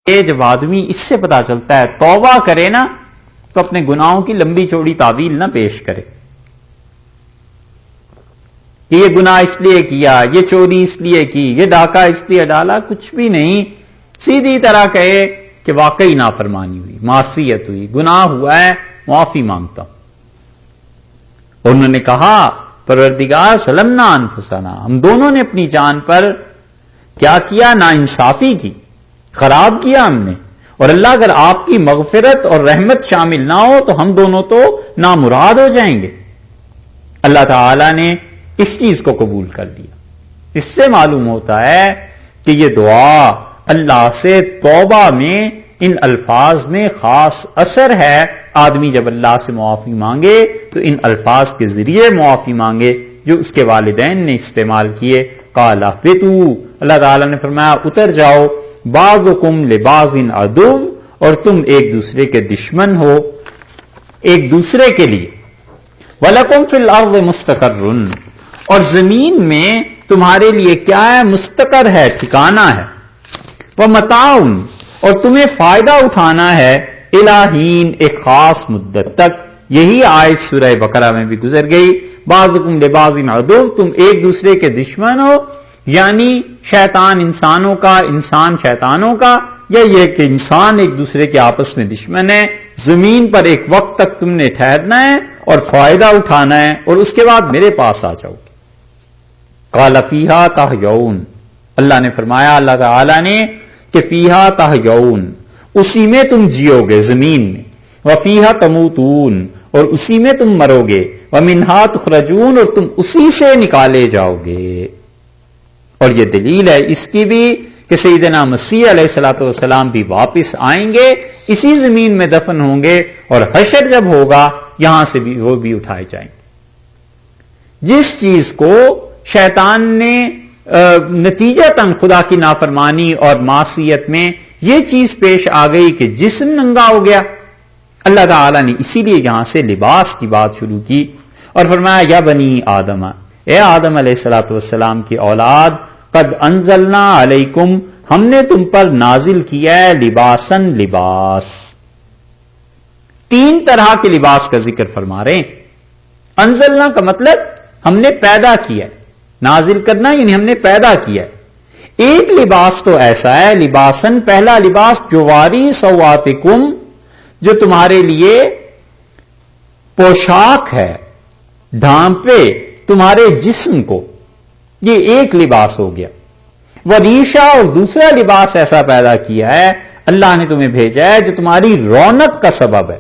یہ جب آدمی اس سے پتا چلتا ہے توبہ کرے نا تو اپنے گناہوں کی لمبی چوڑی تعویل نہ پیش کرے کہ یہ گناہ اس لیے کیا، یہ چوری اس لیے کی، یہ ڈاکہ اس لیے ڈالا، کچھ بھی نہیں. سیدھی طرح کہے کہ واقعی نافرمانی ہوئی، معصیت ہوئی، گناہ ہوا ہے، معافی مانگتا ہوں. انہوں نے کہا پروردگار ظلمنا انفسنا، ہم دونوں نے اپنی جان پر کیا کیا؟ ناانصافی کی، خراب کیا ہم نے. اور اللہ اگر آپ کی مغفرت اور رحمت شامل نہ ہو تو ہم دونوں تو نامراد ہو جائیں گے. اللہ تعالی نے اس چیز کو قبول کر لیا. اس سے معلوم ہوتا ہے کہ یہ دعا اللہ سے توبہ میں ان الفاظ میں خاص اثر ہے. آدمی جب اللہ سے معافی مانگے تو ان الفاظ کے ذریعے معافی مانگے جو اس کے والدین نے استعمال کیے. قال اهبطوا، اللہ تعالیٰ نے فرمایا اتر جاؤ. بعضکم لبعض عدو، اور تم ایک دوسرے کے دشمن ہو ایک دوسرے کے لیے. وَلَكُمْ فِي الْأَرْضِ مُسْتَقَرٌّ، اور زمین میں تمہارے لیے کیا ہے؟ مستقر ہے، ٹھکانہ ہے. وَمَتَاعٌ، اور تمہیں فائدہ اٹھانا ہے. الہین، ایک خاص مدت تک. یہی آیت سورہ بقرہ میں بھی گزر گئی. بعضکم لبعض عدو، تم ایک دوسرے کے دشمن ہو، یعنی شیطان انسانوں کا، انسان شیطانوں کا، یا یہ کہ انسان ایک دوسرے کے آپس میں دشمن ہے. زمین پر ایک وقت تک تم نے ٹھہرنا ہے اور فائدہ اٹھانا ہے، اور اس کے بعد میرے پاس آ جاؤ. قال فیہا تحیون، اللہ نے فرمایا، اللہ تعالی نے، کہ فیہا تحیون، اسی میں تم جیو گے، زمین میں. وفیہا تموتون، اور اسی میں تم مرو گے. ومنہا تخرجون، اور تم اسی سے نکالے جاؤ گے. اور یہ دلیل ہے اس کی بھی کہ سیدنا مسیح علیہ الصلوۃ والسلام بھی واپس آئیں گے، اسی زمین میں دفن ہوں گے، اور حشر جب ہوگا یہاں سے بھی وہ بھی اٹھائے جائیں گے. جس چیز کو شیطان نے نتیجتاً خدا کی نافرمانی اور معصیت میں یہ چیز پیش آ گئی کہ جسم ننگا ہو گیا، اللہ تعالی نے اسی لیے یہاں سے لباس کی بات شروع کی اور فرمایا یا بنی آدم، اے آدم علیہ الصلوۃ والسلام کی اولاد، قد انزلنا علیکم، ہم نے تم پر نازل کیا ہے لباسن، لباس. تین طرح کے لباس کا ذکر فرما رہے ہیں. انزلنا کا مطلب ہم نے پیدا کیا ہے، نازل کرنا یعنی ہم نے پیدا کیا ہے. ایک لباس تو ایسا ہے، لباسن، پہلا لباس جواری سواتکم، جو تمہارے لیے پوشاک ہے، ڈھانپے تمہارے جسم کو، یہ ایک لباس ہو گیا. وریشا، اور دوسرا لباس ایسا پیدا کیا ہے، اللہ نے تمہیں بھیجا ہے جو تمہاری رونق کا سبب ہے.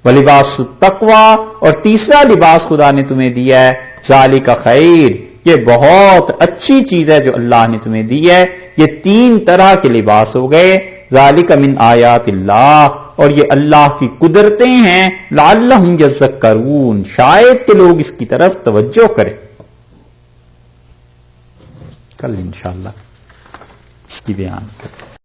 ولباس التقوی، اور تیسرا لباس خدا نے تمہیں دیا ہے ذالک خیر، یہ بہت اچھی چیز ہے جو اللہ نے تمہیں دی ہے. یہ تین طرح کے لباس ہو گئے. ذالک من آیات اللہ، اور یہ اللہ کی قدرتیں ہیں. لعلہم یذکرون، شاید کہ لوگ اس کی طرف توجہ کریں. کل انشاءاللہ اس کی بیان کریں.